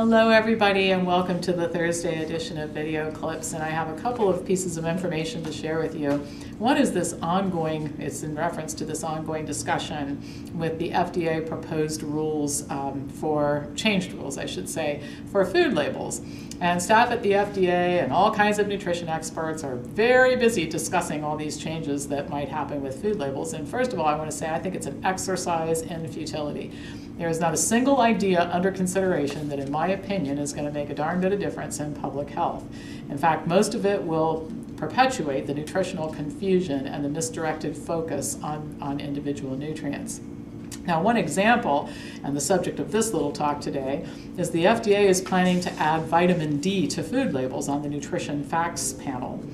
Hello everybody and welcome to the Thursday edition of Video Clips, and I have a couple of pieces of information to share with you. One is this ongoing, it's in reference to this ongoing discussion with the FDA proposed rules changed rules I should say, for food labels. And staff at the FDA and all kinds of nutrition experts are very busy discussing all these changes that might happen with food labels. And first of all, I want to say I think it's an exercise in futility. There is not a single idea under consideration that, in my opinion, is going to make a darn bit of difference in public health. In fact, most of it will perpetuate the nutritional confusion and the misdirected focus on individual nutrients. Now, one example, and the subject of this little talk today, is the FDA is planning to add vitamin D to food labels on the nutrition facts panel.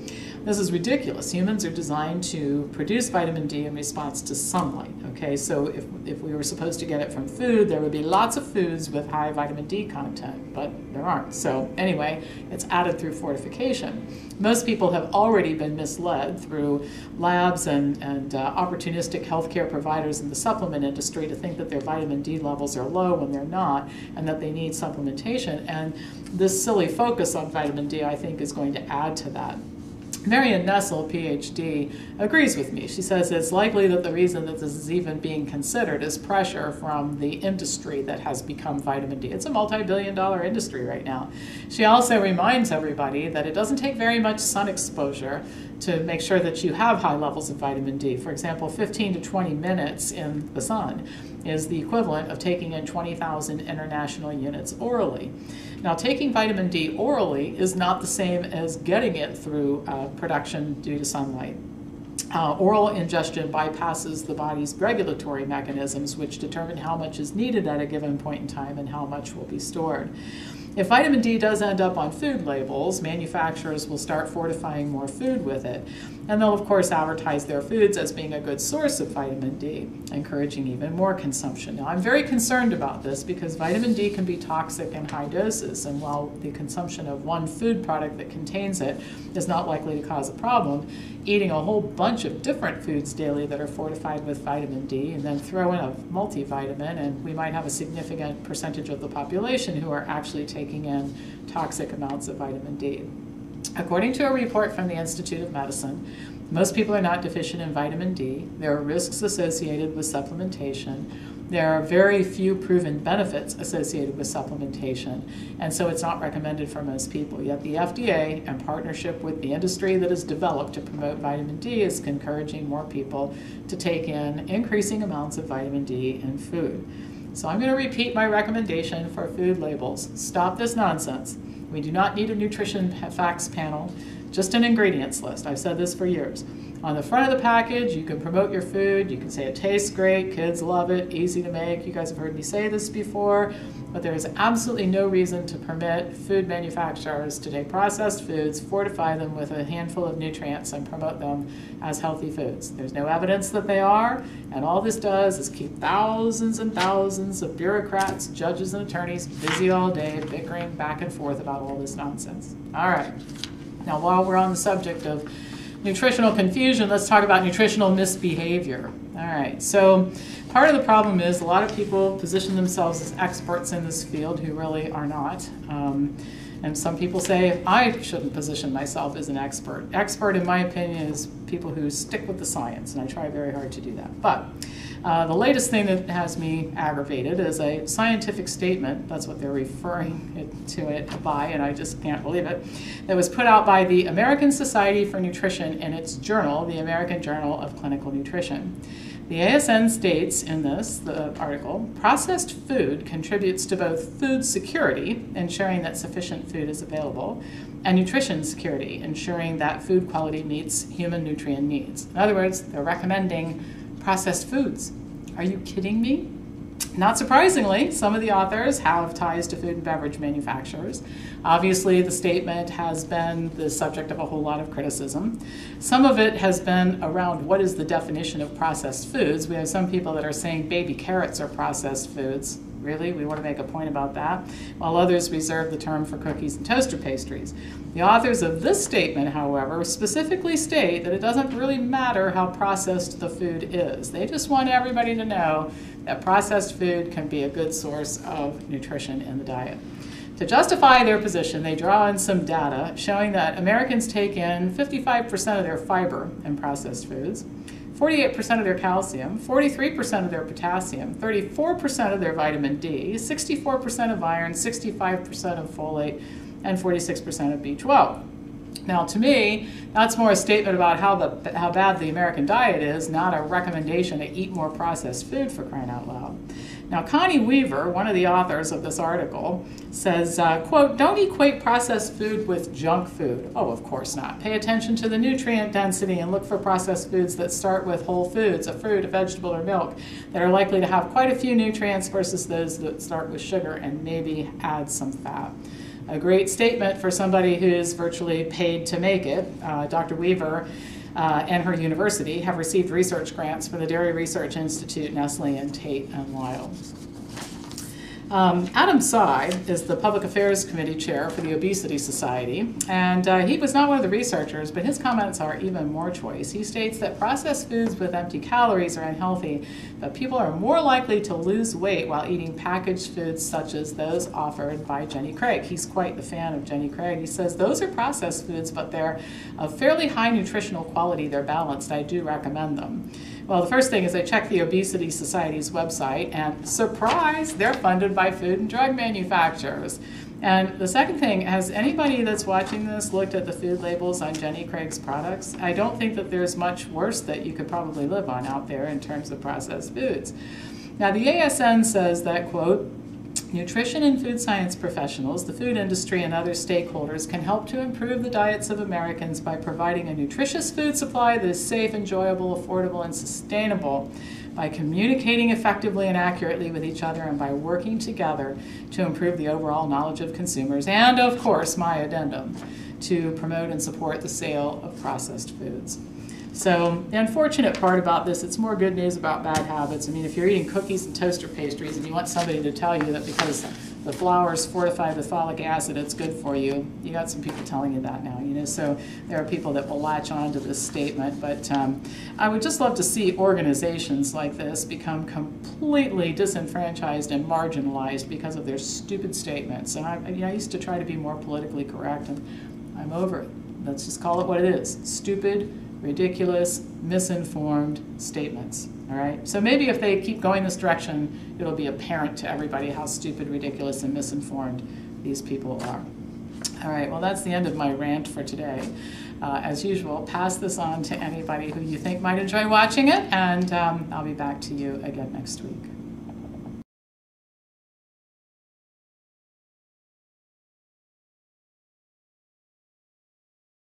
This is ridiculous. Humans are designed to produce vitamin D in response to sunlight. Okay, so if we were supposed to get it from food, there would be lots of foods with high vitamin D content, but there aren't. So anyway, it's added through fortification. Most people have already been misled through labs and opportunistic healthcare providers in the supplement industry to think that their vitamin D levels are low when they're not, and that they need supplementation. And this silly focus on vitamin D, I think, is going to add to that. Marlyn Nestle PhD agrees with me. She says it's likely that the reason that this is even being considered is pressure from the industry that has become vitamin D. It's a multi-billion-dollar industry right now. She also reminds everybody that it doesn't take very much sun exposure to make sure that you have high levels of vitamin D. For example, 15 to 20 minutes in the sun is the equivalent of taking in 20,000 international units orally. Now, taking vitamin D orally is not the same as getting it through production due to sunlight. Oral ingestion bypasses the body's regulatory mechanisms, which determine how much is needed at a given point in time and how much will be stored. If vitamin D does end up on food labels, manufacturers will start fortifying more food with it. And they'll, of course, advertise their foods as being a good source of vitamin D, encouraging even more consumption. Now, I'm very concerned about this because vitamin D can be toxic in high doses. And while the consumption of one food product that contains it is not likely to cause a problem, eating a whole bunch of different foods daily that are fortified with vitamin D and then throw in a multivitamin, and we might have a significant percentage of the population who are actually taking in toxic amounts of vitamin D. According to a report from the Institute of Medicine, most people are not deficient in vitamin D. There are risks associated with supplementation. There are very few proven benefits associated with supplementation, and so it's not recommended for most people. Yet the FDA, in partnership with the industry that is developed to promote vitamin D, is encouraging more people to take in increasing amounts of vitamin D in food. So I'm going to repeat my recommendation for food labels. Stop this nonsense. We do not need a nutrition facts panel, just an ingredients list. I've said this for years. On the front of the package, you can promote your food. You can say it tastes great, kids love it, easy to make. You guys have heard me say this before, but there is absolutely no reason to permit food manufacturers to take processed foods, fortify them with a handful of nutrients, and promote them as healthy foods. There's no evidence that they are, and all this does is keep thousands and thousands of bureaucrats, judges, and attorneys busy all day bickering back and forth about all this nonsense. All right. Now, while we're on the subject of nutritional confusion, let's talk about nutritional misbehavior. All right, so part of the problem is a lot of people position themselves as experts in this field who really are not. And some people say, I shouldn't position myself as an expert. Expert, in my opinion, is people who stick with the science, and I try very hard to do that. But the latest thing that has me aggravated is a scientific statement, that's what they're referring to it by, and I just can't believe it, that was put out by the American Society for Nutrition in its journal, the American Journal of Clinical Nutrition. The ASN states in the article, processed food contributes to both food security, ensuring that sufficient food is available, and nutrition security, ensuring that food quality meets human nutrient needs. In other words, they're recommending processed foods. Are you kidding me? Not surprisingly, some of the authors have ties to food and beverage manufacturers. Obviously, the statement has been the subject of a whole lot of criticism. Some of it has been around what is the definition of processed foods. We have some people that are saying baby carrots are processed foods. Really? We want to make a point about that? While others reserve the term for cookies and toaster pastries. The authors of this statement, however, specifically state that it doesn't really matter how processed the food is. They just want everybody to know that processed food can be a good source of nutrition in the diet. To justify their position, they draw in some data showing that Americans take in 55% of their fiber in processed foods, 48% of their calcium, 43% of their potassium, 34% of their vitamin D, 64% of iron, 65% of folate, and 46% of B12. Now, to me, that's more a statement about how bad the American diet is, not a recommendation to eat more processed food, for crying out loud. Now, Connie Weaver, one of the authors of this article, says, quote, "Don't equate processed food with junk food." Oh, of course not. Pay attention to the nutrient density and look for processed foods that start with whole foods, a fruit, a vegetable, or milk, that are likely to have quite a few nutrients versus those that start with sugar and maybe add some fat. A great statement for somebody who's virtually paid to make it. Dr. Weaver and her university have received research grants for the Dairy Research Institute, Nestle, and Tate and Lyle. Adam Tsai is the Public Affairs Committee Chair for the Obesity Society, and he was not one of the researchers, but his comments are even more choice. He states that processed foods with empty calories are unhealthy, but people are more likely to lose weight while eating packaged foods such as those offered by Jenny Craig. He's quite the fan of Jenny Craig. He says, those are processed foods, but they're of fairly high nutritional quality. They're balanced. I do recommend them. Well, the first thing is I checked the Obesity Society's website, and surprise, they're funded by food and drug manufacturers. And the second thing, has anybody that's watching this looked at the food labels on Jenny Craig's products? I don't think that there's much worse that you could probably live on out there in terms of processed foods. Now, the ASN says that, quote, "Nutrition and food science professionals, the food industry, and other stakeholders can help to improve the diets of Americans by providing a nutritious food supply that is safe, enjoyable, affordable, and sustainable, by communicating effectively and accurately with each other, and by working together to improve the overall knowledge of consumers, and, of course, my addendum, to promote and support the sale of processed foods." So the unfortunate part about this, it's more good news about bad habits. I mean, if you're eating cookies and toaster pastries and you want somebody to tell you that because the flours fortify with folic acid, it's good for you, you got some people telling you that now, you know, so there are people that will latch on to this statement. But I would just love to see organizations like this become completely disenfranchised and marginalized because of their stupid statements. And I used to try to be more politically correct, and I'm over it. Let's just call it what it is. Stupid, ridiculous, misinformed statements, all right? So maybe if they keep going this direction, it'll be apparent to everybody how stupid, ridiculous, and misinformed these people are. All right, well, that's the end of my rant for today. As usual, pass this on to anybody who you think might enjoy watching it, and I'll be back to you again next week.